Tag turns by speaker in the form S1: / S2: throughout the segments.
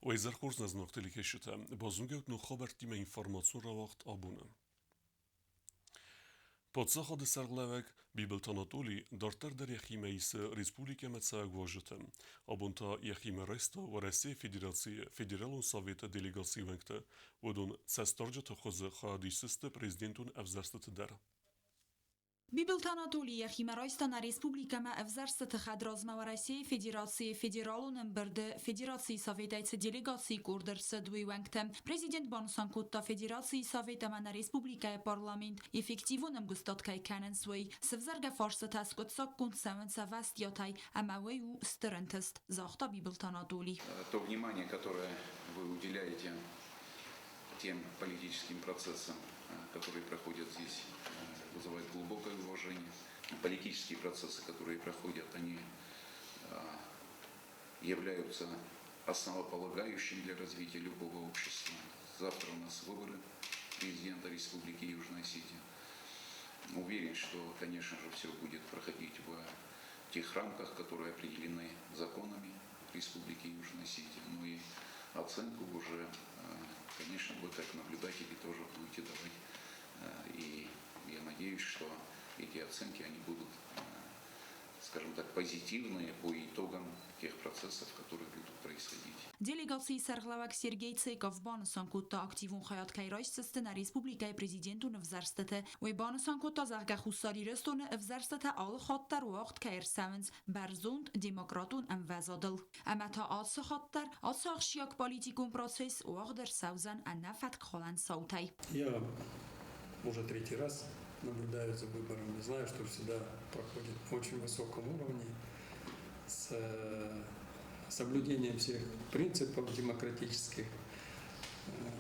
S1: Ойзер хурз аз ноқтали кешута, базунгевт ну хабартиме информацион равахт абуна. Подсаходы сарглавек Бибелтанатули дартар дар яхимеис республика мецаак важетем. Абунта яхиме реста в России Федерации Федералун Совета делегации венкте, водун цестарджата хозе хаадисисте президентун авзарстат дар.
S2: Бибелтанатули яхимарайстана республикама авзарстат хадразма в России Федерации Федералун бирде Федерации Советайцы делегации курдерсы дуивенкте. Президент Бонсанкутта Федерации Советама на республика парламент эффективуным густоткай канен свой. Севзарга фарса таскутсак кунсавенца вастьотай, амауэю стерентест, захта Бибелтанатули.
S3: То внимание, которое вы уделяете тем политическим процессам, которые проходят здесь, вызывает глубокое уважение. Политические процессы, которые проходят, они являются основополагающими для развития любого общества. Завтра у нас выборы президента Республики Южная Осетия. Уверен, что, конечно же, все будет проходить в тех рамках, которые определены законами Республики Южная Осетия. Ну и оценку уже, конечно, вы как наблюдатели тоже будете давать. И я надеюсь, что эти оценки, они будут, скажем так, позитивные по итогам тех процессов, которые будут происходить.
S2: Делегации сарглавак Сергей Цейков Бонсанкутта активун хаят кайрайстсты на республикай президентун взарстате. Уй Бонсанкутта захга хусари рестон взарстате ал хаттар вақт кайрсавенс барзунд демократун амвазадл. Ама та ац хаттар ац ахшияк политикум процесс уагдер саузан аннафат кхолан саутай.
S4: Я уже третий раз наблюдаю за выборами. Знаю, что всегда проходит на очень высоком уровне с соблюдением всех принципов демократических.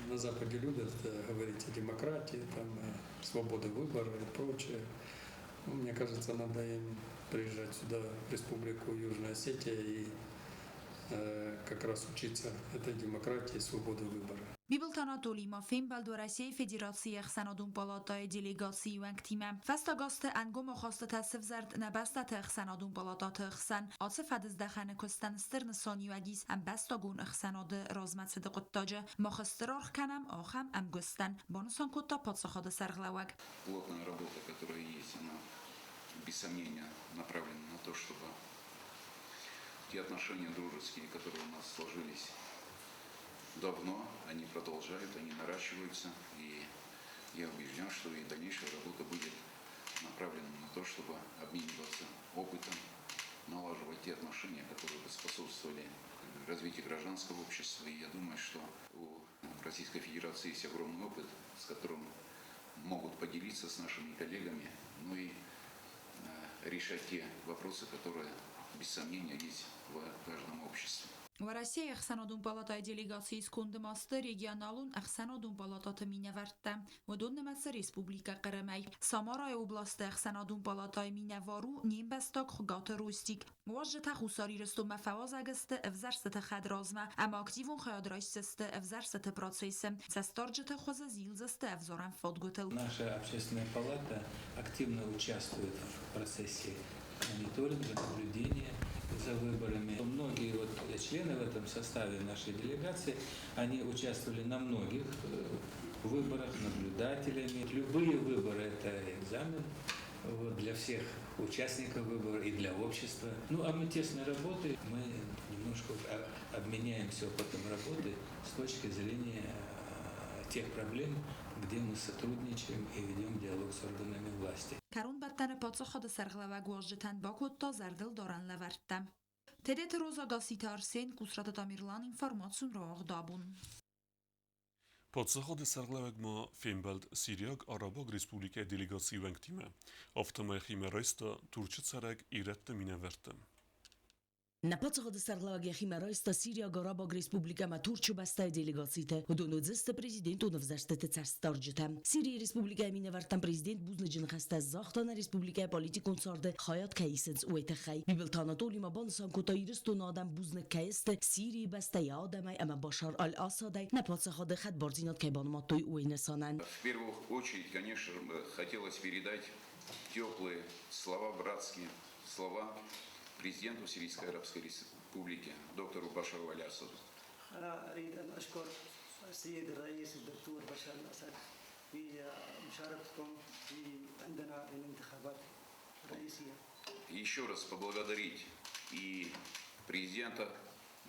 S4: На Западе любят говорить о демократии, там, свободы выбора и прочее. Но, мне кажется, надо им приезжать сюда, в Республику Южная Осетия, и как раз учиться этой демократии и свободы выбора.
S2: Бибелтанатули ма фембал до России Федерации خسنادون بالاتای делегации وانگتیمه فستاگاست انگوم خواست تصف زرد نبسته خسنادون بالاتات خسن آصف حدز دخن کستن استرن سانیوگیس ام بستاگون خسناد رازمت صدق التاجه ما خسترار کنم آخم ام گستن بانسان کتا پادسخاد سرغلوگ.
S3: Плотная работа, которая есть, она без сомнения направлена на то, чтобы те отношения дружеские, которые у нас сложились давно, они продолжают, они наращиваются, и я убежден, что и дальнейшая работа будет направлена на то, чтобы обмениваться опытом, налаживать те отношения, которые бы способствовали развитию гражданского общества. И я думаю, что у Российской Федерации есть огромный опыт, с которым могут поделиться с нашими коллегами, ну и решать те вопросы, которые без сомнения есть в каждом обществе.
S2: В России خسنادون بالاتای делегации скунды масты регионалун خسنادون بالاتات миневарта ودون مس республика قرمای سامارای اوبلاست خسنادون بالاتای миневару نیم بستاک خگات روستیک واجه تخوساری رستو مفواز اگست افزرست خدرازمه اما اکتیوون خیادرایست افزرست процессе сестарджета хоза зилзаст افزارن фодготел.
S5: Наша общественная палата активно участвует в процессе мониторинга, наблюдения за выборами. Многие члены в этом составе нашей делегации, они участвовали на многих выборах наблюдателями. Любые выборы – это экзамен для всех участников выборов и для общества. Ну, а мы тесно работаем, мы немножко обменяемся опытом работы с точки зрения тех проблем, где мы сотрудничаем и ведем диалог с органами власти.
S2: Карун баттан پادسخاد سرغلوگ واجتن باکوت تا زردل دارن لورتم. تدت روزا گاسیتار سین کسرات دامیرلان اینفارماسیون را دابون.
S1: Подсаходы сарглавек ма фембалд Сирияк Арабаг Республика делегации венктиме. Автомай химе рейста Турчицарак и ретте миневерте.
S6: Na podsachodu sarlagia chimerojsta Syria Garabag Respublika ma Turciu bastaj delegacite. Udonuziste prezidentu nevzaštete carstarđete. Syria Respublika emine vartan prezident buzneđen xasta zaxtana Respublika politikon sarde hayat kayisens uete xay. Bibiltana doli ma bansan kotayiristun adam buzne kayiste Syria bastaj adamay ama Bashar al-Assaday na podsachodu xad barzinat kaybanmatoy uene sanan.
S3: В первую очередь, конечно, хотелось передать теплые слова, братские слова президенту Сирийской Арабской Республики, доктору Башару аль-Асаду.
S7: أنا أريد أن أشكر السيد الرئيس الدكتور بشار الأسد بمشاركتكم عندنا الانتخابات الرئيسية.
S3: Еще раз поблагодарить и президента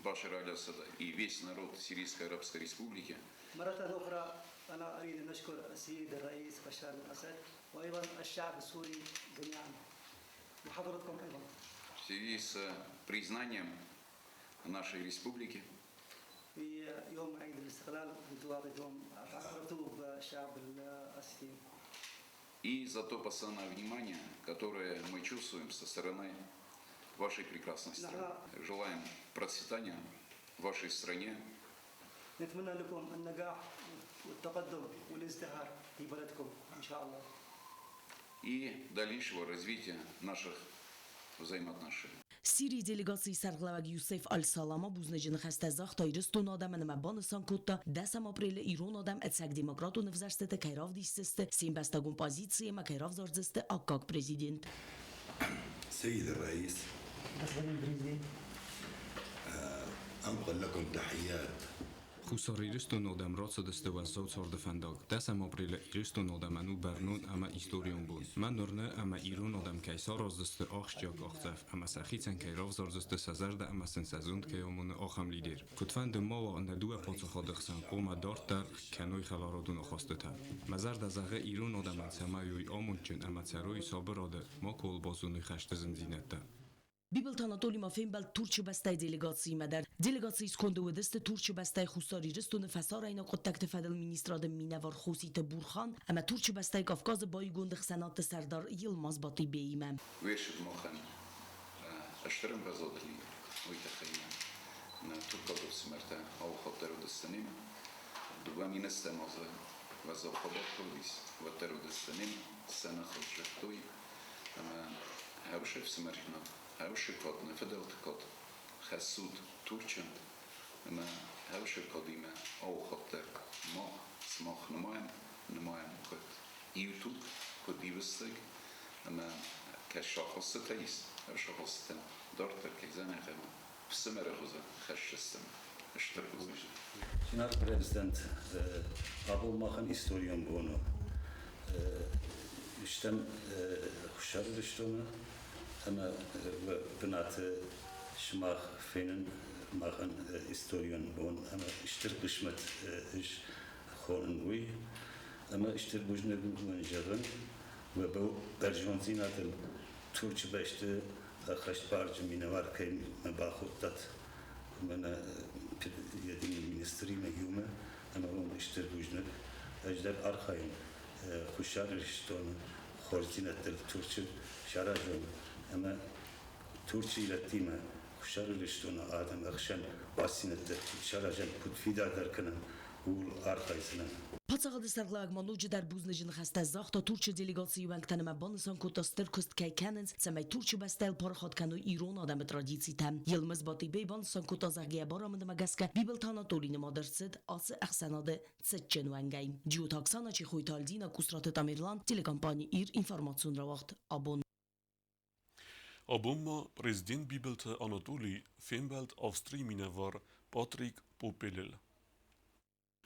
S3: Башара аль-Асада и весь народ Сирийской Арабской Республики.
S7: مرة أخرى أنا أريد أن أشكر السيد الرئيس بشار الأسد وأيضا الشعب السوري جميعا وحضرتكم أيضا.
S3: В связи с признанием нашей республики
S7: في يوم عيد الاستقلال بتواجدهم أعترفتوا بالشعب السوري.
S3: и за то постоянное внимание, которое мы чувствуем со стороны вашей прекрасной страны. Желаем процветания в вашей стране.
S7: نتمنى لكم النجاح والتقدم والازدهار في بلدكم إن شاء الله.
S3: И дальнейшего развития наших взаимоотношений.
S6: Сирии делегации сарглаваг Юсеф Аль-Салама бузнежин хастазах тайрыстун адам анамабансан кутта 10 апрель Ирон адам эцак демократ университета Кайров дистесте симбастагун позиции ма Кайров зорзесте аккак президент.
S8: سيد الرئيس أنقل لكم تحيات.
S9: Խուսարիրստուն օդամրոցը դստվազոց հորդվանդակ, դասամ ապրիլը իրստուն օդամանու բեռնուն ամա իստորիոն բուն։ Ման նորնը ամա իրուն օդամ կայսարոz դստը աղջակ աղձավ, ամա սախիցան կայրով զորզստը սազարդը ամա սենսազունդ կայոմունը աղամ լիդեր։ Կուտվան դմովը ընդդուը պոցոխոդղսան կոմա դորտար կյանոյ խալարոդուն ոխոստտա։ Մազար դազաղը իրուն օդամանցամայույ ամունչն ամացարոյ սոբրոդը մոկոլ բոզունի խաշտը զնձինետը։
S6: Bibel Anatoli Mafenbel Turçu bestay delegacji medar. Delegacji skondu deste Turçu bestay khusari ristun fasara ina kontakte fedel ministrada Minevar Khosite Burhan ama Turçu bestay Kafkaz baygund xsanat Serdar Yılmaz Batı beyimem.
S3: Вешет мохан аштрым газодли уйтахайна на туркадов смерта аухотеру дестаним дубамина стемоза вазохобот кулис ватеру дестаним сана ходжахтуй هاوشف سمرنا هاوشف قد نفدلت قد خسود تورچن ما هاوشف قديمة أو خطر ما سماخ نمایم قد يوتيوب قد يوستق ما كشخص تيس شخص تن دارتر كيزانه خما سمر غزا خشستم اشترك وزيش.
S8: Sinar Prezident abulmaqın istoriyon bunu. İştem xuşarı riştonu ama binatı şmah fenin maqın istoriyon bunu ama iştir qışmat iş xorun uy ama iştir bujne gulgun jağın ve bu berjvanzinatın Türkçe beşte xaşt barcı mine var kayım baxuttat من يدين المنستري مجومة أنا هم اشتر بوجنك أجدر أرخاين خشار رشتون خورزينة التركي شراجون أما تركي لاتيما خشار رشتون آدم أخشان باسينة شراجان كود فيدا دركنا وول أرخايسنا
S6: Patsağadı sargılag manucu der buznejin xastazaq ta Turçu delegatsiyi vengtanıma banısan kutastır kust kaykanens samay Turçu bestel parxat kanu İran adamı tradisitem. Yılmaz batı bey banısan kutazagiye baramında magaska Bibel Anatolini madarsid ası axsanadı tsitchen vengay. Ciu taksana çi xoytaldina kusratı tamirlan telekampani ir informasyon ravaqt abon.
S1: Abomma prezident Bibelte Anatoli Fembelt Avstri Minevar Patrik Popelil.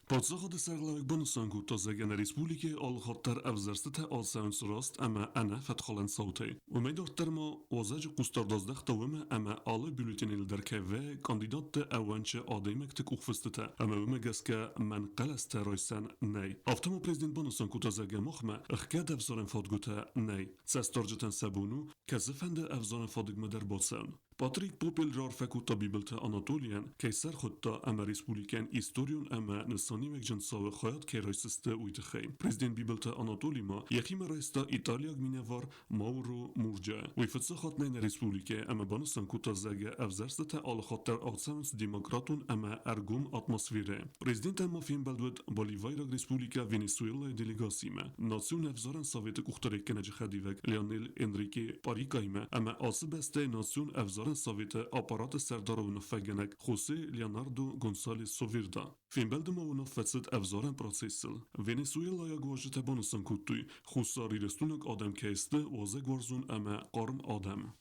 S1: Պատսախը դեսարլավեք բանսան գուտազագեն ռեսպուլիկե ալխատար ավզարստը ասանց rast ama ana fetxalan sauti. Umedor terma وزاج قستار 12 تومه ama alı bültenil derke ve kandidat avançı adaymek uxfistete ama umagaska man qalasta roysan nay. Avtamo prezident banasan gutazagən moxma ixkad avzaran fadguta nay. Sastorjatan sabunu kazfende avzaran fadigmedar bolsan. Patrik Popel rar fekuta Bibelte Anatolian keysar xutta ama respublikan istorion ama nisani vekjan sawe khayat keraysiste uytxay. Prezident Bibelte Anatoli ma yakhim raysta İtalya minevar Mauro Murja. Uyfatsa khatnayn respublika ama banasan kutazaga avzarsta al khatar atsans demokratun ama ergum atmosfere. Prezident ama fin baldwed Bolivayra respublika Venezuela delegasima. Nasyon avzaran Sovyeti kuxtarek kenaj khadivek Leonel Enrique Parikayma ama asbeste nasyon avzar Sovyeti aparat Serdar و نفگنک خوسه لیوناردو گونسالس سوویردا. فیلم بلدم و نفست افزارن پروسیسل. ونزوئلا یا گوجه تبانستن کتوی خوساری رستونک آدم کیسته وازه گورزون اما قرم آدم.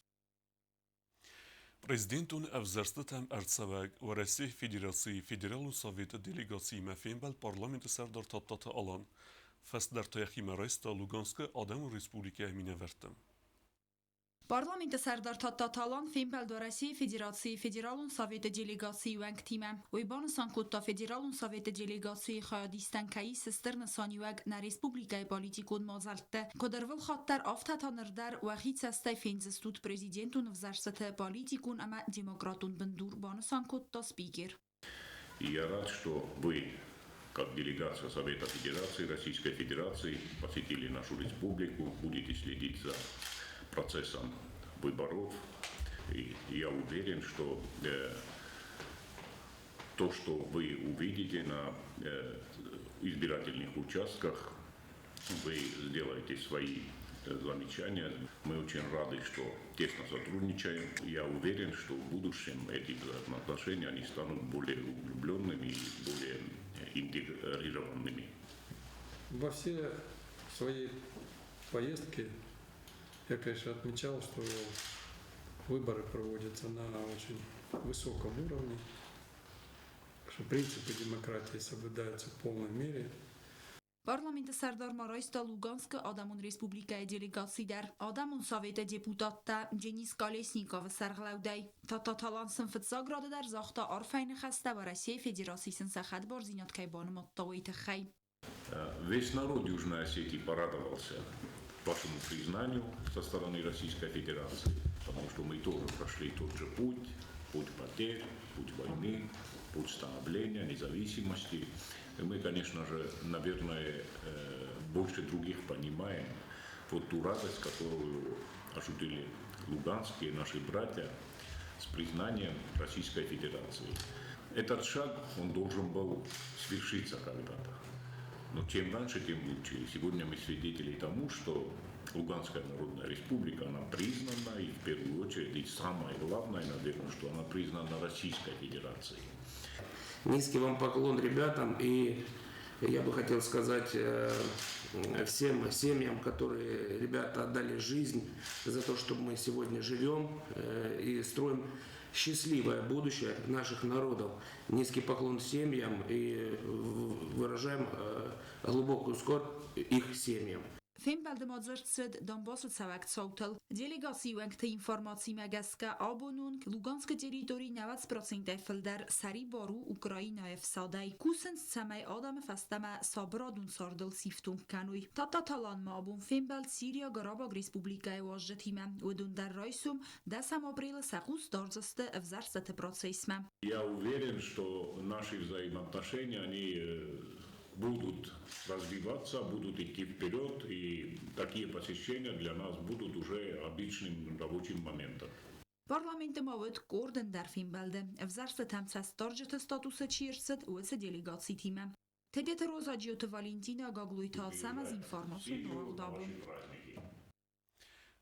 S1: Президентun evzerstetəm ertsevek ve Resiye Federasyonu Federalun Sovyeti delegasyonu mefenbel parlamenti serdar taptatı alan fest der tayakime resta Luganskı Adem Respublikaya minevertem.
S2: Parlamenti Serdar Tattalan Fembel do России Федерации Федералун Совета делегации венг тиме. Уйбан Санкутта Федералун Совета делегации خیادیستن کهی سستر نسانی وگ نا Республикай политикун мазалте. Кодервил хаттар афтатаныр дар وخیت سسته فینزستود президентун взарсете политикун ама демократун бендур бан Санкутта спикер.
S10: И я рад, что вы, как делегация Совета Федерации Российской Федерации, посетили нашу республику, будете следить за процессом выборов. И я уверен, что то, что вы увидите на избирательных участках, вы сделаете свои замечания. Мы очень рады, что тесно сотрудничаем. Я уверен, что в будущем эти взаимоотношения они станут более углубленными и более интегрированными.
S4: Во все свои поездки я, конечно, отмечал, что выборы проводятся на очень высоком уровне, что принципы демократии соблюдаются в полной мере.
S2: Parlamenti Serdar Maraysta Luganskı Adamın Respublikaya delegasi der Adamın Soveti deputatta Denis Kolesnikov serglavday. Tattalan sınıfıt zagradı der zaxta arfayni xasta ve Россия Федерациясын сахат бар зиняткайбаны моттауиты хай.
S10: Весь народ Южной Осетии порадовался вашему признанию со стороны Российской Федерации, потому что мы тоже прошли тот же путь потерь, путь войны, путь становления, независимости. И мы, конечно же, наверное, больше других понимаем вот ту радость, которую ощутили луганские наши братья с признанием Российской Федерации. Этот шаг, он должен был свершиться когда-то. Но чем раньше, тем лучше. И сегодня мы свидетели тому, что Луганская Народная Республика, она признана, и в первую очередь, и самое главное, наверное, что она признана Российской Федерацией.
S11: Низкий вам поклон ребятам, и я бы хотел сказать всем семьям, которые ребята отдали жизнь за то, чтобы мы сегодня живем и строим счастливое будущее наших народов. Низкий поклон семьям и выражаем глубокую скорбь их семьям.
S2: Fembelde madzertsed Donbass savakt sautel. Delegasi wengte informacji megaska abonun Lugansk teritori 90% efilder sari baru Ukraina efsadai. Kusens samay adam fastama sabradun sardal siftun kanuy. Talan ma abun Fembel Syria Qarabağ Respublikaya wajjetime. Udun der Raisum 10 апреля сахус дарзасты взарсты процессме.
S10: Я уверен, что наши взаимоотношения, они будут развиваться, будут идти вперед, и такие посещения для нас будут уже обычным рабочим моментом.
S2: Parlamenti mavut Gordon der Fembelde. Взарсты тамцас даржеты статуса чирсет уэсе делегации тиме. Тедет розаджиоты Валентина Гаглуйта самаз информацию новагдабу.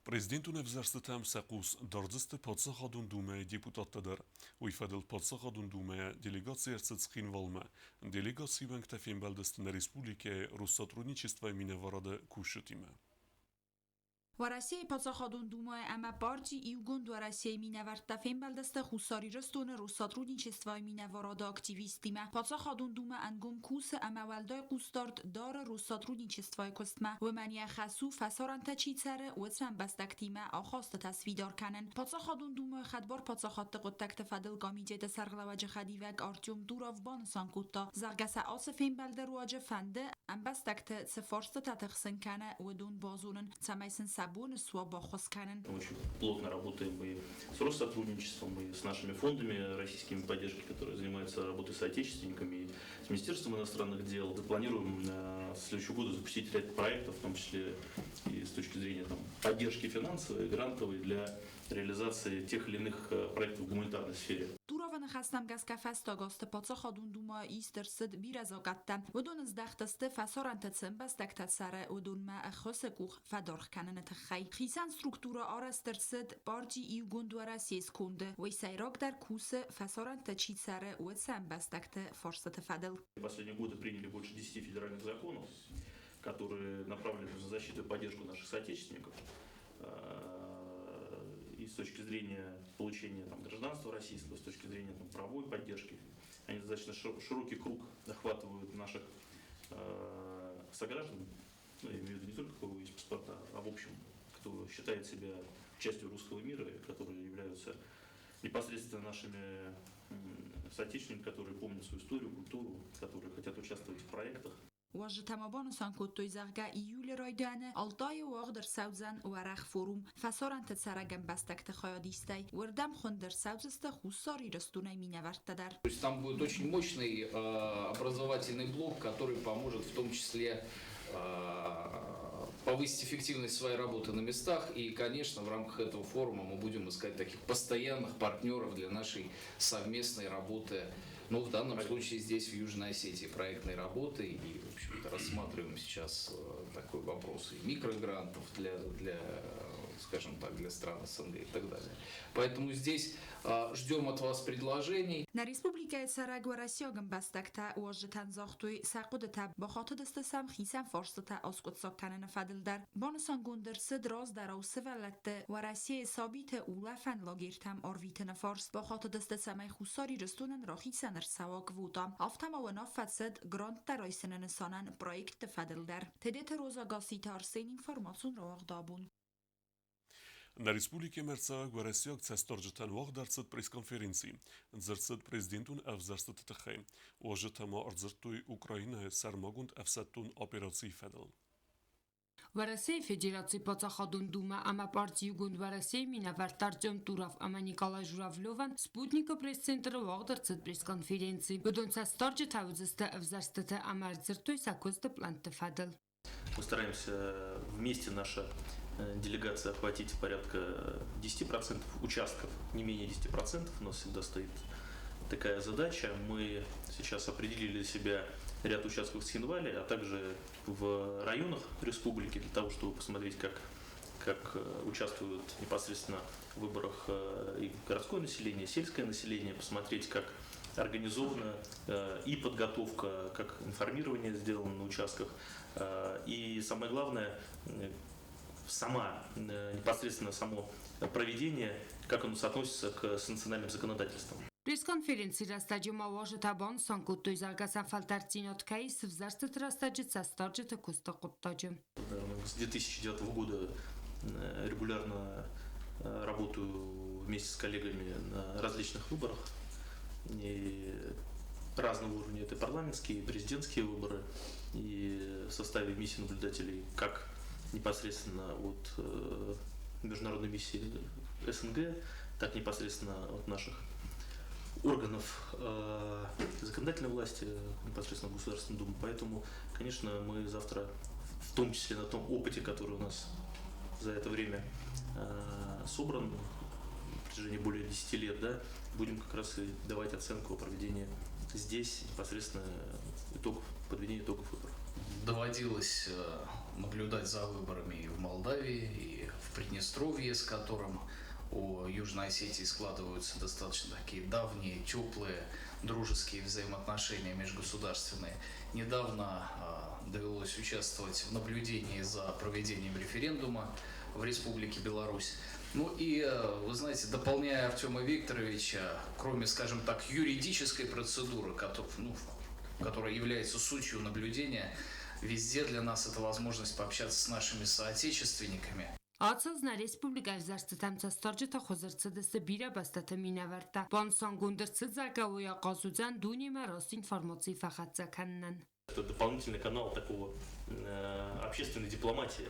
S1: Президентun evzerstetəm Səqus darzıstı Padsaxadun Dumaya deputatdadır. Uyfadıl Padsaxadun Dumaya delegasiya Tsxin Valma. Delegasiya vəngtə Fembeldeστin Respublikaya Россотрудничества Minəvarada kuşutime.
S2: و Россия Падсахадун Думая ама партии и угонд و Россия минаварта Фембелдесте хусари ростон Россотрудничества минаварада активистиме. Падсахадун Дума ангом кус ама والدای قوستارد دار Россотрудничества کستمه و منیه خسو فسارن تچیتسره و تسم بستکتیمه آخواست تصویدار کنن. Падсахадун Дума خدبار Падсахات قدتکت فدل گامیجه سرغلواج خدیوک آرتیوم دوراف بان سانکوتا زرگس آس Fembelde رواج فنده ام بستکت سفارست تتخسن کنه و دون بازونن تمیسن
S12: Очень плотно работаем мы с Россотрудничеством, и с нашими фондами российскими поддержки, которые занимаются работой с соотечественниками, и с Министерством иностранных дел. Планируем в следующем году запустить ряд проектов, в том числе и с точки зрения поддержки финансовой, грантовой для реализации тех или иных проектов в гуманитарной сфере.
S2: Турованы хастам газкафеста госты Падсахадун Дума истерсид биразагатта. Удун здахтасты фасорантацин бастактацаре удун ма ахосекух фадорх кананет خی خیسان سترکتورا آرسترسد بارجی ایوگوند و رسیز کنده و سیراک در کوس فسارن تچید سره و سم بستکت فرصت فدل.
S12: В последние годы приняли больше 10 федеральных законов, которые направлены на защиту и поддержку наших соотечественников. И и с точки зрения получения гражданства российского, с точки зрения правовой поддержки. Они достаточно широкий круг охватывают наших сограждан, ну, я имею в виду не только у кого есть паспорта, а в общем, кто считает себя частью русского мира, которые являются непосредственно нашими соотечественниками, которые помнят свою историю, культуру, которые хотят участвовать в проектах.
S2: واجه تمابان سانکوتوی زغگا ایول رایدانه آلتای واغدر سوزن و رخ فروم فسارن تسرگم بستک تخیادیستی وردم خوندر سوزست خصاری رستونه می نورد در.
S13: То есть там будет очень мощный образовательный блок, который поможет в том числе повысить эффективность своей работы на местах. И, конечно, в рамках этого форума мы будем искать таких постоянных партнеров для нашей совместной работы. Ну, в данном случае здесь, в Южной Осетии, проектной работы. И, в общем-то, рассматриваем сейчас такой вопрос и микрогрантов для, скажем так, для стран СНГ и так далее. Поэтому здесь ждем от вас предложений.
S2: На республике Сараг و رسیاگم بستکتا واجه تنزاختوی ساقودتا با خاطر دست سم خیسن فرصتا اسکوت ساکنن فدل در بانسان گندر سد راز در او سولت و رسیه ثابت اولا فن لاگیرتم آرویتن فارس با خاطر دست سمی خساری رستونن را خیسن سواک وودا افتما و نافت سد گرانت در رایسن نسانن پرویکت فدل در تدیت روزا گاسی تارسین اینفرماسون را اغدابون.
S1: На Республике Мерца Гуаресиок цесторджетан вогдарцет пресс-конференции. Дзерцет президентун авзарстат тахай. Ожетама арзертуй Украина сармагунд авсаттун операции федал.
S14: Վարասեի ֆեդերացի պացախադուն դումը ամա պարտիի գունդ վարասեի մինավար տարճոմ տուրավ ամա Նիկոլայ Ժուրավլովան Սպուտնիկը պրես-ցենտրը վաղդրցըտ պրես-կոնֆերենցի բդոնցա ստորջը թավուձստը ավզարստը ամար ձրտույ սակոստը պլանտը фадал.
S12: Мы стараемся вместе, наша делегация, охватить порядка 10% участков, не менее 10%. У нас всегда стоит такая задача. Мы сейчас определили для себя ряд участков в Цхинвале, а также в районах республики, для того, чтобы посмотреть, как участвуют непосредственно в выборах и городское население, и сельское население, посмотреть, как организована и подготовка, как информирование сделано на участках. И самое главное, непосредственно само проведение, как оно соотносится с национальным законодательством.
S14: Пресс-конференции растаджима вожетабан санкутой заргасан фалтарцинот в зарстат растаджит состарджит куста куттаджим.
S12: С 2009 года регулярно работаю вместе с коллегами на различных выборах. И разного уровня. Это парламентские, президентские выборы. И в составе миссии наблюдателей как непосредственно от международной миссии СНГ, так непосредственно от наших органов законодательной власти, непосредственно Государственной Думы. Поэтому, конечно, мы завтра, в том числе на том опыте, который у нас за это время собран, в протяжении более 10 лет, да, будем как раз и давать оценку о проведении здесь непосредственно подведения итогов выборов.
S13: Доводилось наблюдать за выборами и в Молдавии, и в Приднестровье, с которым у Южной Осетии складываются достаточно такие давние, теплые, дружеские взаимоотношения межгосударственные. Недавно довелось участвовать в наблюдении за проведением референдума в Республике Беларусь. Ну и, вы знаете, дополняя Артема Викторовича, кроме, скажем так, юридической процедуры, которая является сутью наблюдения, везде для нас это возможность пообщаться с нашими соотечественниками.
S14: Ացազնա ռեսպուբլիկայ զարծտամցա ստորջը խոզրցդսը բիրա բաստատը մինավարտա բանսան գունդրցը զակավոյա qasuzan դունիմա рост информации фахатцаканнан.
S12: Это дополнительный канал такого общественной дипломатии,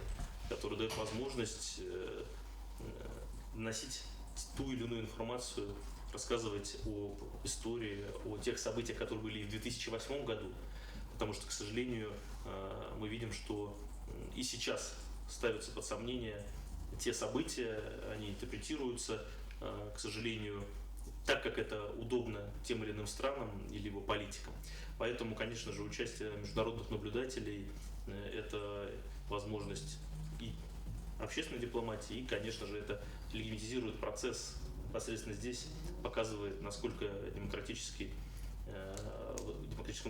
S12: который дает возможность носить ту или иную информацию, рассказывать об истории, о тех событиях, которые были и в 2008 году. Потому что, к сожалению, мы видим, что и сейчас ставятся под сомнение те события, они интерпретируются, к сожалению, так, как это удобно тем или иным странам или его политикам. Поэтому, конечно же, участие международных наблюдателей – это возможность и общественной дипломатии, и, конечно же, это легитимизирует процесс непосредственно здесь, показывает, насколько демократическим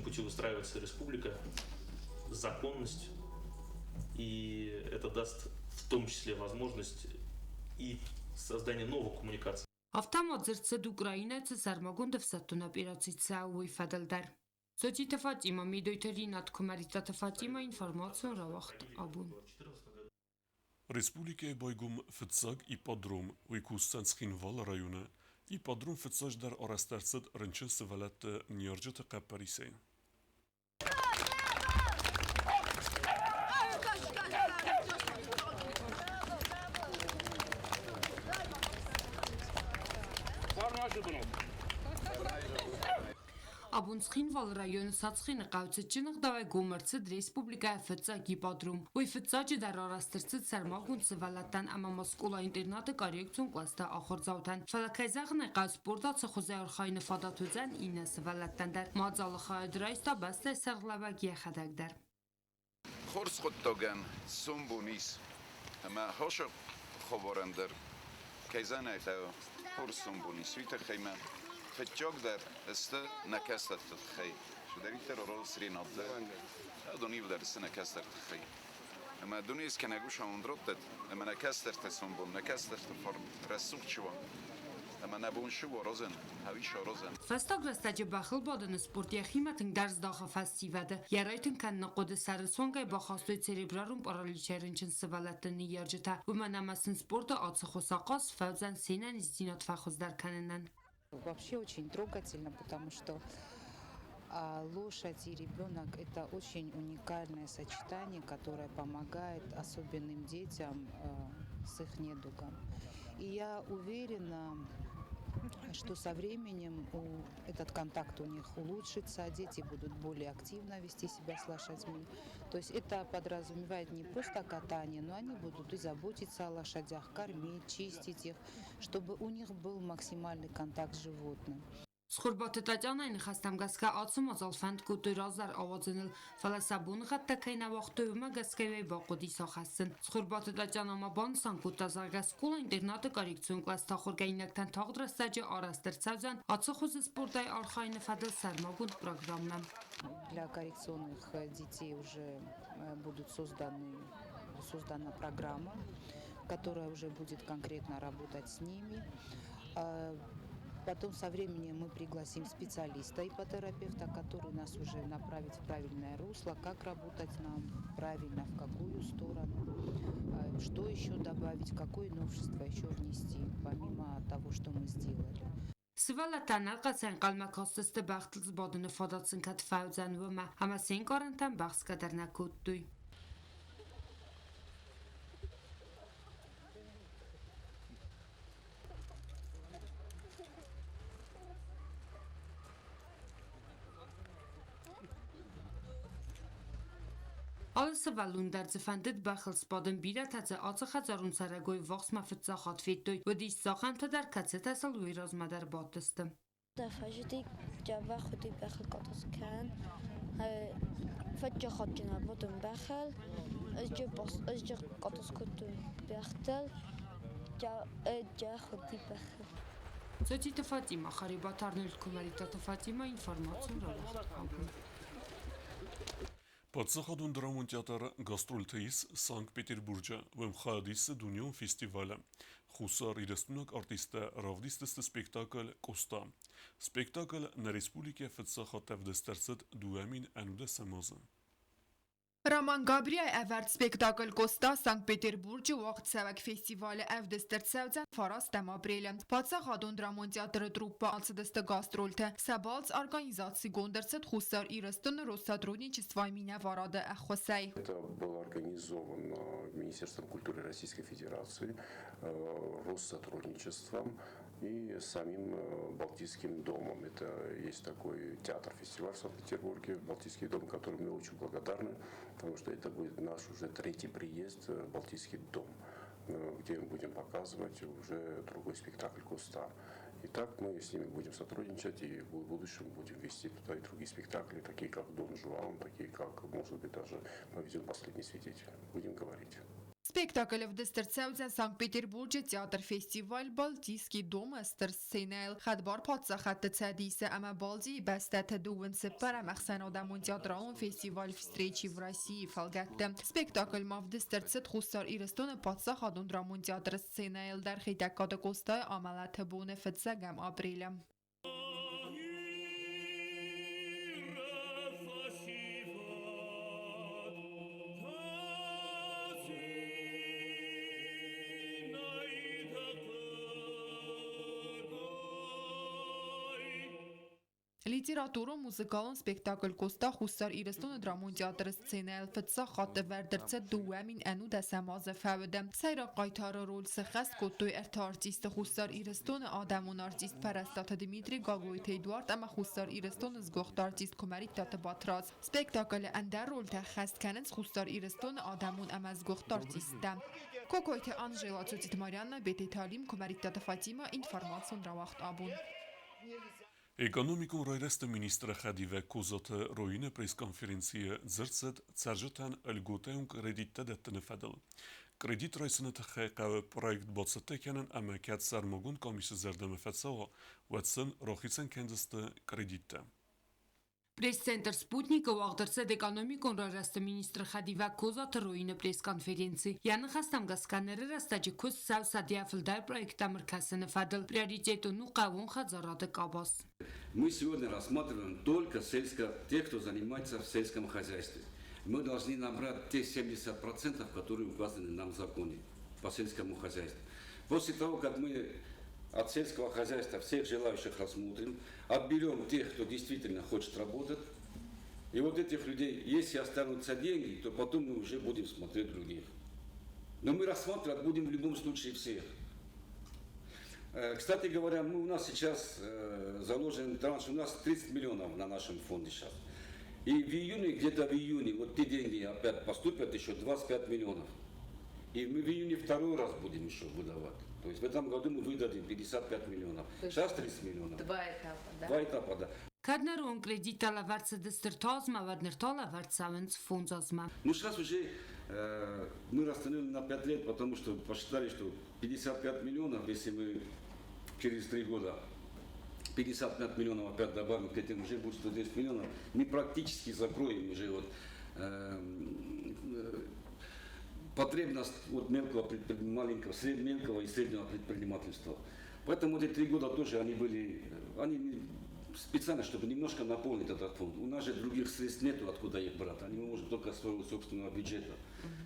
S12: пути выстраивается республика, законность, и это даст в том числе возможность и создание новых коммуникаций.
S14: Автомат Ուկրաինայցը սարմագոնդը վսատունա պիրացիցա ու իֆադալդար։ Սոչիտը Ֆատիմա միդոյթերինատ կոմարիտատը Ֆատիմա ինформацион равахт абун։
S1: Республикայի Бойգում ֆծակ իպոդրոմ ուիկուստան սխինվալ ռայոնը իպոդրոմ ֆծаж դար օրաստարցդ ռնչը սվալատ նյորջը կապարիսեին։
S14: Abundsխինվալ ռայոնը սացխինը կայուցը ճնղ դավայ գոմերցըդ ռեսպուբլիկայ ֆծակ իպադրում, ոյ ֆծաճը դար արաստրցըդ սարմագուն սվալատան ամա մոսկուլա ինտերնատը կարիեկցուն կլաստա ախորձավտան։ Ֆալակայզաղն է կայց պորդացը խոզայ արխայնը ֆադատուզան ինը սվալատան դար, մածալը խայ դրայստա բաստայ սարղլավակ եխադակ դար։
S3: Խորս խոտտոգան սումբունիս, հմա հոշը խովորանդր, կայզան այթա խորս սումբունիս, վիտը խեյմա Fetchog der este nakastat tkhey. Shderiter rol srin adle. Adoniv der sene kastat tkhey. Ama donis kanagush ondrotet. Ama nakastat tsumbon nakastat for trasukchwa. Ama nabun shu rozen. Havish rozen.
S14: Festograstacı baxıl badını sport yaximatın ders daxı festivadı. Yaraytın kan naqodu sarı songay baxastoy cerebrarum paraliçerin çın sıvalatını yercita. Bu manamasın sporta atsı xosaqas fawzan senen izdinat faxuzdar kanından.
S15: Вообще очень трогательно, потому что лошадь и ребенок – это очень уникальное сочетание, которое помогает особенным детям с их недугом. И я уверена, что со временем этот контакт у них улучшится, дети будут более активно вести себя с лошадьми. То есть это подразумевает не просто катание, но они будут и заботиться о лошадях, кормить, чистить их, чтобы у них был максимальный контакт с животным.
S14: Սխորբատը տատյանային խաստամ գասկա ացում ածալֆանդ կուտույրազար ավածնլ ֆալասաբուն խատտակային ավաղտույմը գասկայվեի բաղոդի սախասın. Սխորբատը տատյանամա բանսան կուտազար գասկուլա ինտերնատը կարիքցուն կլաստախորգայինակտան թաղդրաստաջը արաստրցավզան ացախոզը սպորտայ արխայնը фадл сармагун программам.
S15: Для коррекционных детей уже будут создана программа, которая уже будет конкретно работать с ними. Потом со временем мы пригласим специалиста, ипотерапевта, который нас уже направит в правильное русло, как работать нам правильно, в какую сторону, что еще добавить, какое новшество еще внести, помимо того, что мы сделали.
S14: Սվալատան աղասեն կալմակոստստը բաղթլծ բոդունը ֆադացն կատ ֆավզան վոմա, համասեն կարանտան բաղս կադարնակուտ դույ։ Ալսը վալունդար ձվանդդ բախլ սպադն բիրաթացը ացախածարուն սարագոյ վաղս մավծախատ վետոյ, վդիս սախանթը դարկացետ ասալ ու իրազմադար բատստը։
S16: Դավաժդի ջավա խուդի բախլ կատոս կան, վջը խատջնա բոտն բախլ, özce կատոս կոտու բախտել, ջա խուդի բախլ։
S14: Սոչիտը Ֆատիմա, խարիբատարնել կոմարիտատը Ֆատիմա ինվորմացիոն равахт абուն։
S1: Подсаходун драмон театр гастрольтеис Санкт-Петербурга, в МХАДИС Дуньон фестиваля. Хусар ирестунок артиста равдистeste спектакль Коста. Спектакль на республике Фетсахатев дестерцет дуэмин энуде самаза.
S17: Roman Gabriel evert spektakl Kosta Sankt Peterburg وقت سوک فستیوال اف دسترسوزن فراستم апреля. Պատսախադուն դրամոն театры труппа алцедесте гастрольте. Сабалц организации гондерцет хусар и растун Россотрудничества имени Варада Ахосей.
S18: Это было организовано Министерством культуры Российской Федерации, Россотрудничеством и самим Балтийским домом. Это есть такой театр-фестиваль в Санкт-Петербурге, Балтийский дом, которому мы очень благодарны, потому что это будет наш уже третий приезд в Балтийский дом, где мы будем показывать уже другой спектакль «Коста». И так мы с ними будем сотрудничать и в будущем будем вести туда и другие спектакли, такие как «Дон Жуан», такие как, может быть, даже мы ведем «Последний свидетель». Будем говорить.
S17: Спектакль в Дестерцевден Санкт-Петербурге театр-фестиваль Балтийский дом Эстер Сценел. Хадбар подсахат цадиса ама Балди бастат дуэн сепара махсан адамун театралун фестиваль встречи в России фалгатте. Спектакль ма в Дестерцет хустар ирестон подсахадун драмун театр Сценел дар хитакада костай амалат буне фетсагам апреля. Լիտերատուրում մուզիկալն սպեկտակլ կոստա խուսար իրստոնը դրամոն театр սցենայել ֆծա խատը վերդրցը դուամին անու դասամազը ֆավդը սայրա qaytarı rol sıxast կոտոյ ertə artistı խուսար իրստոնը ադամուն artist Պարաստատը Դիմիտրի Գագոյթ Էդուարդ ամա խուսար իրստոնը զգողտ artist Կոմարիտ Տատը Բատրաց սպեկտակլը անդար rol թե խաստ կանենց խուսար իրստոնը ադամուն ամա զգողտ artistը Կոկոյթը Անժելա Ծոցիտ Մարյաննա Բետեթալիմ Կոմարիտ Տատը Ֆատիմա ինֆորմացիոն ռավախտ աբուն
S1: Էկոնոմիկոն ռայրեստը մինիստրը խադիվե կուզոտը ռոյինը պրես-կոնֆերենցիը ձրծդ ծարժտան ըլգոտեուն կրեդիտը դետտնը ֆադլ։ Կրեդիտ ռայսնը թխեqavը պրոյկտ բոցըտեքյանն ամակյատ սարմոգուն կոմիսը զերդամը ֆացավը վացն ռոխիցեն կենդստը կրեդիտը։
S14: Пресс-центр «Спутника» уաղդրցեդ էկոնոմիկոն ռարաստը մինիստրը խադիվա կոզա թրոյինը պրես-կոնֆերենցի։ Յանը խաստամ գասկաները ռաստաջի կոս սավ սադիաֆլդար պրոյկտա մրկասը նվադլ приоритету կավուն խadzարады կաբաս։
S19: Мы сегодня рассматриваем только тех, кто занимается в сельском хозяйстве. Мы должны набрать те 70%, которые указаны нам в законе по сельскому хозяйству. После того, как мы от сельского хозяйства всех желающих рассмотрим, отберем тех, кто действительно хочет работать, и вот этих людей, если останутся деньги, то потом мы уже будем смотреть других. Но мы рассматривать будем в любом случае всех. Кстати говоря, у нас сейчас заложен транш, у нас 30 миллионов на нашем фонде сейчас. И в июне, где-то в июне, вот те деньги опять поступят еще 25 миллионов. И мы в июне второй раз будем еще выдавать. То есть в этом году мы выдадим 55 миллионов. Сейчас 30 миллионов.
S14: Два этапа, да?
S19: Два этапа, да.
S14: Каднарон кредитала варца дестертазма, ваднертала варцавенц фунзазма.
S19: Ну сейчас уже мы расстановили на 5 лет, потому что посчитали, что 55 миллионов, если мы через 3 года 55 миллионов опять добавим к этим, уже будет 110 миллионов, мы практически закроем уже вот потребность от мелкого и среднего предпринимательства. Поэтому эти 3 года тоже они специально, чтобы немножко наполнить этот фонд. У нас же других средств нету, откуда их брать. Они можем только своего собственного бюджета.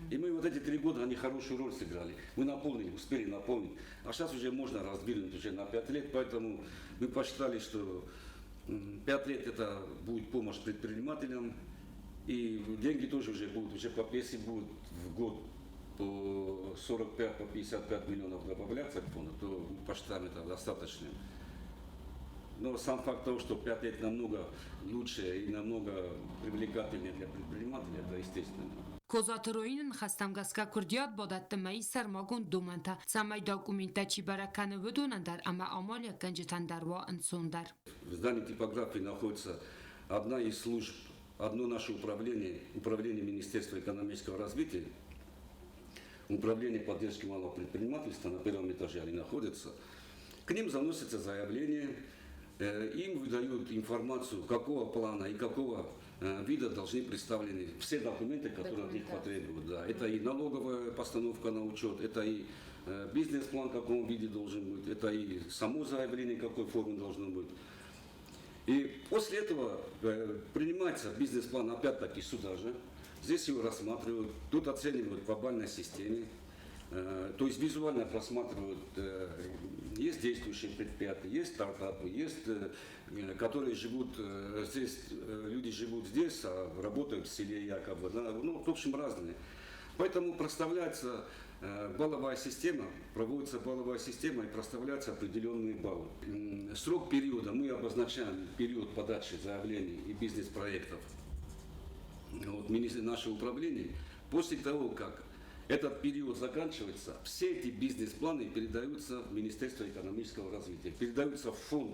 S19: И мы вот эти 3 года, они хорошую роль сыграли. Мы наполнили, успели наполнить. А сейчас уже можно раздвинуть уже на 5 лет, поэтому мы посчитали, что 5 лет это будет помощь предпринимателям. И деньги тоже уже будут, если будут в год по 45, по 55 миллионов добавляться к фонду, то мы посчитаем это достаточно. Но сам факт того, что 5 лет намного лучше и намного привлекательнее для предпринимателей, это естественно.
S14: Կոզաթրոյինն խաստամգասկա կուրդիատ բոդատտմայի սարմագուն դումանտա, ծամայ դոկումենտա չի բարականը վդունանդար, ама ամալիա կնջտանդարվա ընցունդար։
S19: В здании типографии находится одна из служб, одно наше управление Министерства экономического развития, управление поддержки малого предпринимательства, на 1-м этаже они находятся. К ним заносится заявление, им выдают информацию, какого плана и какого вида должны представлены все документы, которые от них потребуют. Да. Это и налоговая постановка на учет, это и бизнес-план, в каком виде должен быть, это и само заявление, какой форме должно быть. И после этого принимается бизнес-план опять-таки сюда же. Здесь его рассматривают, тут оценивают по бальной системе. То есть визуально просматривают, есть действующие предприятия, есть стартапы, есть, которые живут здесь, люди живут здесь, а работают в селе якобы, да, ну, в общем, разные. Поэтому проставляется балловая система, проводится балловая система и проставляются определенные баллы. Срок периода, мы обозначаем период подачи заявлений и бизнес-проектов. Вот, наше управление, после того, как этот период заканчивается, все эти бизнес-планы передаются в Министерство экономического развития, передаются в фонд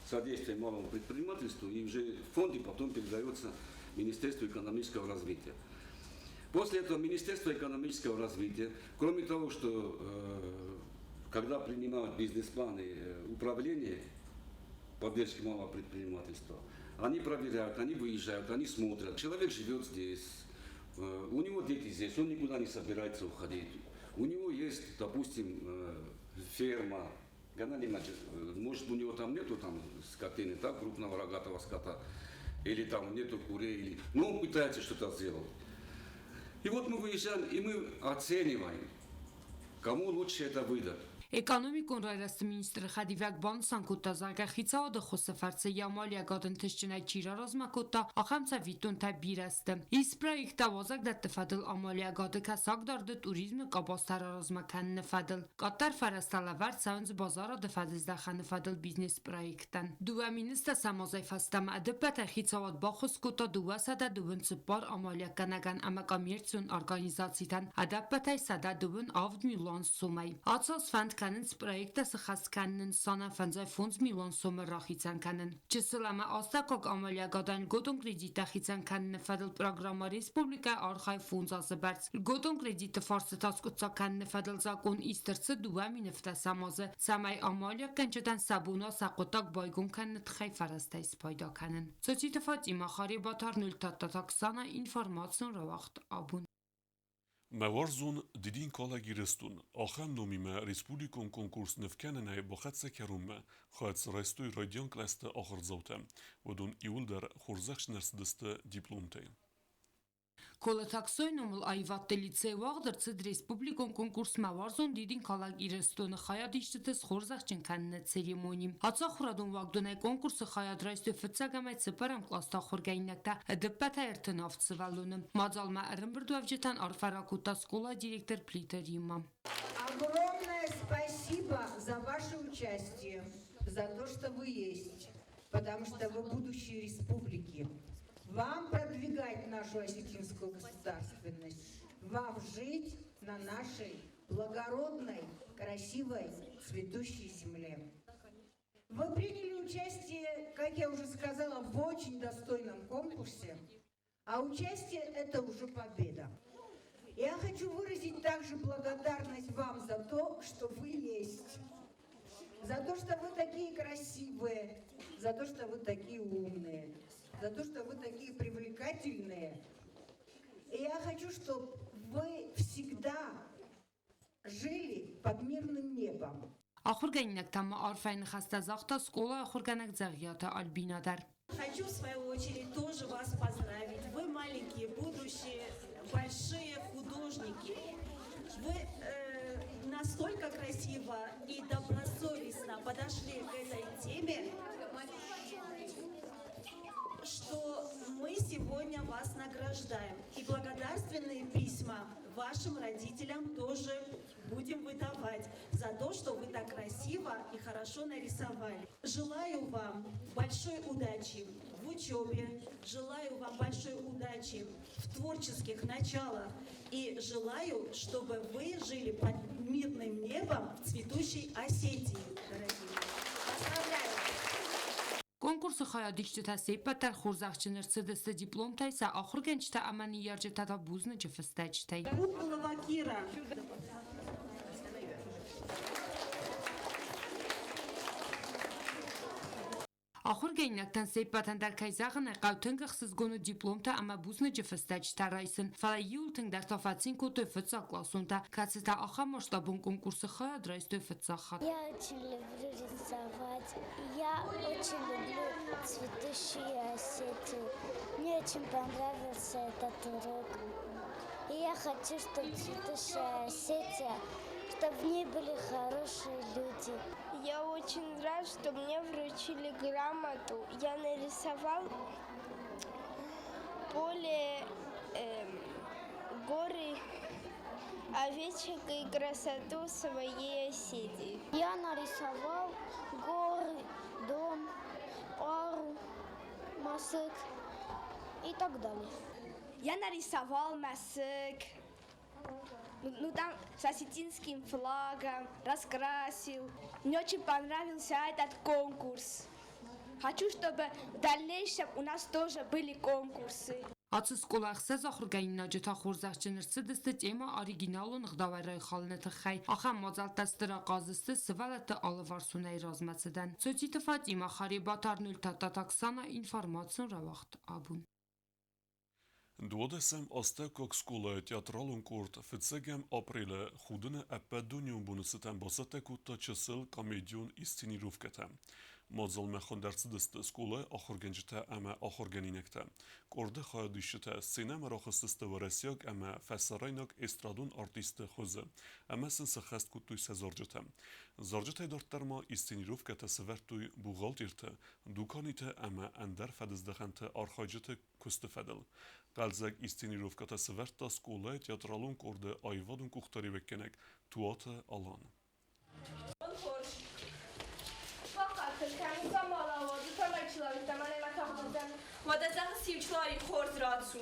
S19: содействия малому предпринимательству, и уже в фонде потом передается Министерству экономического развития. После этого Министерство экономического развития, кроме того, что когда принимают бизнес-планы управления поддержки малого предпринимательства, они проверяют, они выезжают, они смотрят. Человек живет здесь, у него дети здесь, он никуда не собирается уходить. У него есть, допустим, ферма, может, у него там нету там скотины, так, крупного рогатого скота, или там нету курей, но он пытается что-то сделать. И вот мы выезжаем, и мы оцениваем, кому лучше это выдать.
S14: Էկոնոմիկոն ռայրաստը մինիստրը խադիվակ բան սանկուտա զարգախիցա ոդը խոսեֆարցը ямալիա գադն թշճնայ չիրարազմակոտա ախամցա վիտուն թա բիրաստը իսպրայիք տավազակ դա տֆադլ ամալիա գադը կասակ դարդը туrizmը կապաստարարազմական նֆադլ կատար ֆարաստալավար ցանց բազարը դֆադզ դախան նֆադլ բիզնես պրոյեկտան դուա մինիստրը սամոզայֆաստամ ադպատա խիցավոդ բախոսկոտա դուասադա դուվն ծպար ամալիա կանական ամակամերցուն օրգանիզացիան ադապատայ սադա դուվն ավդ միլիոն սոմայ ացոս ֆանդ Kanın proyektası xaskanın sana fənzay fons milyon somu raxitsan kanın. Çısılama astakok ameliyagadan godon kredita xitsan kanın fədil programı Respublika arxay fonzası bərts. Godon kredita farsı taskutsa kanın fədil zakon istirsi duvami nefta samazı. Samay ameliyak kançadan sabuna sakotak baygun kanın txay farastay spayda kanın. Soçita Fatima xaribatar nül tattatak sana informasyon ravaxt abun.
S1: Маварзун дидин кала гирестун ахам номиме республикон конкурс невкенене бахатса керуме хатс райстой радион класта ахырзаута водун иулдар хурзахшнерсдысты дипломте.
S14: Կոլոթաքսոյն ումլ այվատտե լիցեյ վաղդր ծդ ռեսպուբլիկոն կոնկուրս մավարզոն դիդին կալակ իրեստոնը խայադիշտտես խորզախչն կաննը ցերեմոնիմ հացա խուրադուն վաղդունայ կոնկուրսը խայադրայստո ֆծագամայ ծպարամ կլաստա խորգայնակտա դպատա երթնավ ծվալունը մածալմա ըրմբրդուավջետան արֆարակուտա սկոլա դիրեկտոր Плитерима.
S20: Огромное спасибо за ваше участие, за то, что вы есть, потому что вы будущее республики. Вам продвигать нашу осетинскую государственность, вам жить на нашей благородной, красивой, цветущей земле. Вы приняли участие, как я уже сказала, в очень достойном конкурсе, а участие – это уже победа. Я хочу выразить также благодарность вам за то, что вы есть, за то, что вы такие красивые, за то, что вы такие умные. За то, что вы такие привлекательные. И я хочу, чтобы вы всегда жили под мирным небом.
S14: Ахурганинак там арфайн хастазахта скола ахурганак загията альбинадар.
S21: Хочу в свою очередь тоже вас поздравить. Вы маленькие, будущие, большие художники. Вы настолько красиво и добросовестно подошли к этой теме, что мы сегодня вас награждаем. И благодарственные письма вашим родителям тоже будем выдавать за то, что вы так красиво и хорошо нарисовали. Желаю вам большой удачи в учебе, желаю вам большой удачи в творческих началах и желаю, чтобы вы жили под мирным небом в цветущей Осетии, дорогие. Поздравляю!
S14: Конкурсы хаядичта сепатар хурзахчыныр цдс диплом тайса ахурганчта амани яржета бузны жефстачтай.
S21: Куклова Кира.
S14: Ахурганинактан сепатан дар кайзагын қавтынгахсыз гону дипломта ама бузны жефстачта райсын. Фала юлтын дар тафацин кото фца классунта кацита аха масштабун конкурсы хаяд райстой фцахат.
S16: Я очень люблю рисовать. Я очень люблю цветущие Осетию. Мне очень понравился этот урок. И я хочу, чтобы цветущая Осетия, чтобы в ней были хорошие люди.
S22: Я очень рад, что мне вручили грамоту. Я нарисовал поле, горы, овечек и красоту своей Осетии.
S16: Я нарисовал горы, дом, пару, масык и так далее.
S22: Я нарисовал масык, ну там с осетинским флагом, раскрасил. Мне очень понравился этот конкурс. Хочу, чтобы в дальнейшем у нас тоже были конкурсы.
S14: Ացսկոլախսե զախուրգայիննաջթա խորզախչներցը դստը տեմա օրիգինալոն ղդավայրայ խալնետը խայ ախամ մոզալտաստրա qazıstı sıvalatı alıvarsунay razmatsıdan. Ծոցիտը Ֆատիմա Խարիբատարնուլ տատատաքսանա ինֆորմացիոն ռավախտ աբուն.
S1: Duodesem Aztekok Skole teatralun kurt fıtsegem aprile xudine epedunium bunusıten basatekutta çısıl komedyon istiniruvketem. Mazal mexandercidiste skole axorgencite eme axorgeninekte. Korde xayadişite sinema raxististe varesyak eme fesaraynak estradun artiste xoze. Eme sinse xest kutuy sezarcite. Zarcite dartterma istiniruvkete severtuy buğaltirte. Dukanite eme ender fedizdexente arxaycite kustefedel. Galzek istiniruvkete severta skole teatralun korde ayvadun kuxtari vekenek tuate alan.
S22: Modazah sivçılayı xordratsın.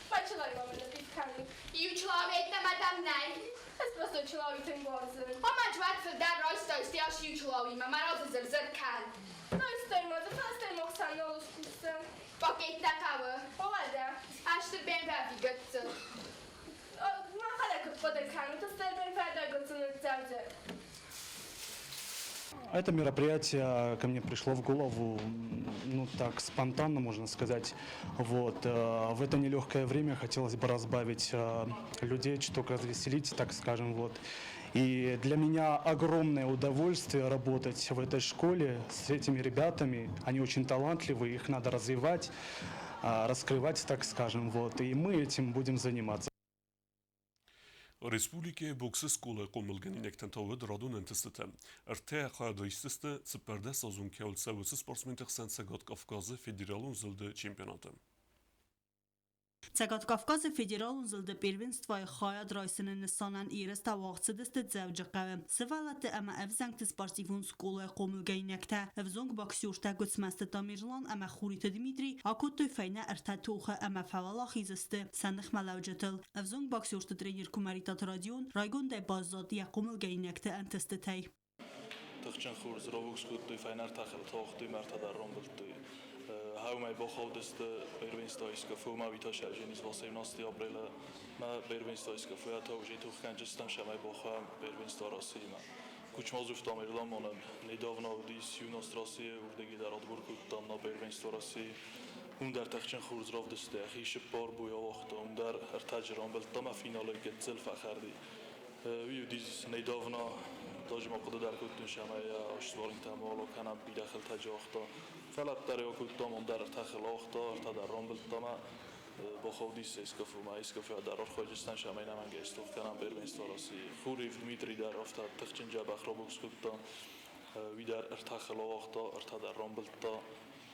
S22: Paçılayı mamada bitkani. Yuçılaviyetne madam ney? Espresso çılaviyetin borzun. Ama cvatfı der raysta istiyaş yuçılaviyme. Marazı zırzırkan. No isteyim adı. Fastayım oksan ne olur kustum. Paketne kavı. Olada. Açtır ben verdi götsün. Ma hala kutbadır kanı. Tıstar ben verdi götsün ırzavcı.
S5: Это мероприятие ко мне пришло в голову, ну так, спонтанно, можно сказать. Вот. В это нелегкое время хотелось бы разбавить людей, чуток развеселить, так скажем. Вот. И для меня огромное удовольствие работать в этой школе с этими ребятами. Они очень талантливые, их надо развивать, раскрывать, так скажем. Вот. И мы этим будем заниматься.
S1: Respublike Boxe Skole qomulgeninekten taved radun entistete. Erteya xayadayististe tsiperde sazun keol sevisi sportsmen texsen Segat Kafkazı Federalun zıldı çempionatı.
S7: Ցեգատ Կավկազը ֆեդերալուն զլդը պերվենստվայ խայad ռայսնն նսանան իրս տավաղցդստը ձևջկավը սվալատը ամա ավզանքտ սպարտիվուն սկոլը qomulgeynekte avzong boksyorta gutsmastı Tamirlan ama Xurita Dmitri akottoy fayna ertatuxa ama favalaxizistı sanıx malavjatıl avzong boksyorta trener Kumaritat Radion Raygon de bazad ya qomulgeynekte antestay
S23: تخشن خورز روکس کودی فینال تاخل تاختی مرتدر رام بلدی هاومای با خودست بیرونستایش که فو ما ویتاش اجنیز واسه ناستی آبریل ما بیرونستایش که فو تا وجی تو خنجستم شمای با خام بیرونستاراسی ما کوچ مازوف تامیرلان مونم نداونا ودیس یوناستراسی وردگی در آدبور کودتام نا بیرونستاراسی اون در تخشن خورز راف دسته خیش بار بویا وقت اون در ارتجرام بلدم فینال گتزل فخردی ویو دیز نداونا داجم قد در کودن شمای اشتوارین تمام کنم بیداخل تجاختا فلات در یا کودم اون در تخل آختا تا در رام بلدم با خودیس اسکفو ما اسکفو در آخر خواجستان شمای نمانگ استوف کنم بیرونستاراسی خوری دمیتری در افتا تخچن جاب اخرابوکس کودم وی در ارتخل آختا ارتا در رام بلدم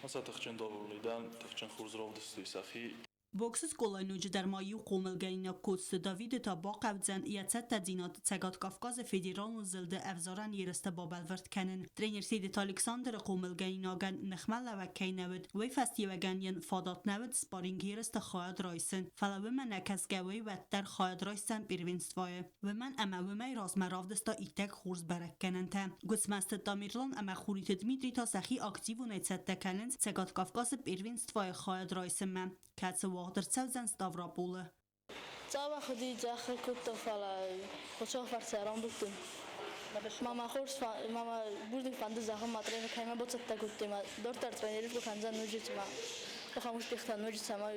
S23: مثلا تخچن داولیدن تخچن خورز راو دستی سخی
S7: Boks Skolanuj در مایو قوملگینا کوست داوید تا با قبضن یعت تدینات Ցեգատ Կավկազը ֆեդերալն զլդը ավզարան երստը բաբալվրտ քանն տրեներ Սեդետ Ալեքսանդրը قوملگیناگن նխմալավա քայնավդ վեյ ֆաստիվագանյան ֆադատնավդ սպարինգ երստը խայդ ռայսն ֆալավը նակասկավեյ վատտար խայդ ռայսան պերվինստվայ վման ամավմայ ռազմարավդստա իտակ խուրս բարակկանանտա գուցմաստը Տամիրլան ամա Խուրիտ Դմիտրի տասախի ակտիվ ունեցած տականց Ցեգատ Կավկազը պերվինստվայ խայդ ռայսը Կացը Դրցավզան Ստավրապոլը
S24: Ծավա խդի ձախը կուտոֆալա խոչող վարսարան բուտում Մամա խորս մամա բուրդի ֆանդը զախը մատրենը քայմա բոցտա կուտտեմա դորտար տրեներիվ կխանձան նուջիցմա Խամուշ տիխտան նուջիցամա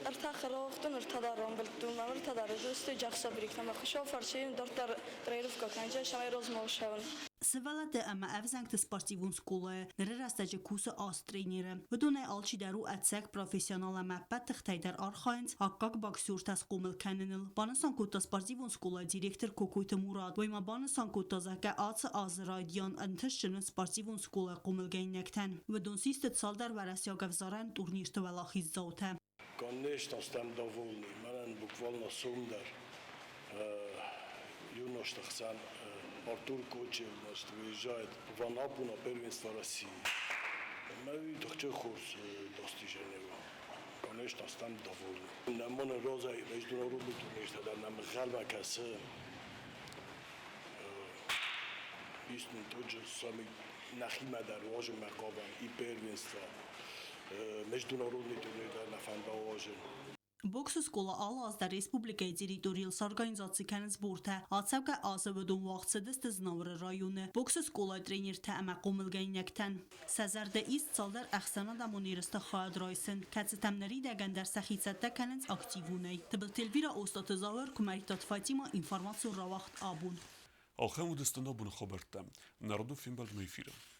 S24: Արտա խրողտուն արտադարան բլտում արտադարը դստի ջախսա բրիկտամա խշով վարշին դորտար տրեներիվ կխանջա շամայ ռոզմոշավն
S7: Սվալատը ամա ավզանքտ սպարտիվուն սկոլը նրեր աստաջը կուսը աստրեյները վդուն է ալչի դարու ացակ պրոֆեսիոնալ ամա պատ թղթայդար արխայնց հակակ բաքսյուրտաս կոմել կաննել բանասան կուտա սպարտիվուն սկոլը դիրեկտոր կոկույտը մուրադ ոյմա բանասան կուտա զակա ացը ազրայդյան ընթշնն սպարտիվուն սկոլը կոմել գայնեկտան վդուն սիստը ցալդար վարասյագավզարան турнир տվալախից զոթը
S25: Конечно, там довольны. Манан буквально сумдар. Юноштахсан Артур Кочев, значит, выезжает в Анапу на первенство России. Мы видим, курс достижения. Конечно, там довольны. Нам он роза и международный турнир, тогда нам халва касса. Истинно тот же самый на химадар можем мaqaban и первенство международный турнир на фандауажен.
S7: Բոքսը սկոլա ալազ դա ռեսպուբլիկայի տերիտորիալ սարգանիզացիքան զբուրթը ացավկա ազավդուն վաղցը դստը զնավրը ռայունը բոքսը սկոլա տրեյներ թե ամա կոմլգայնյակտան սազարդը իսկ ծալդար ախսանա դամոնիրստը խայադրայսն կացտամների դագանդար սախիցատա կանենց ակտիվունայ տբլտելվիրա օստատը զավար կումարիտատ ֆատիմա ինֆորմացիո ռավախտ աբուն
S1: Ախեմ ու դստնա բուն խաբերտը, նարդու ֆիմբալ մեյֆիրը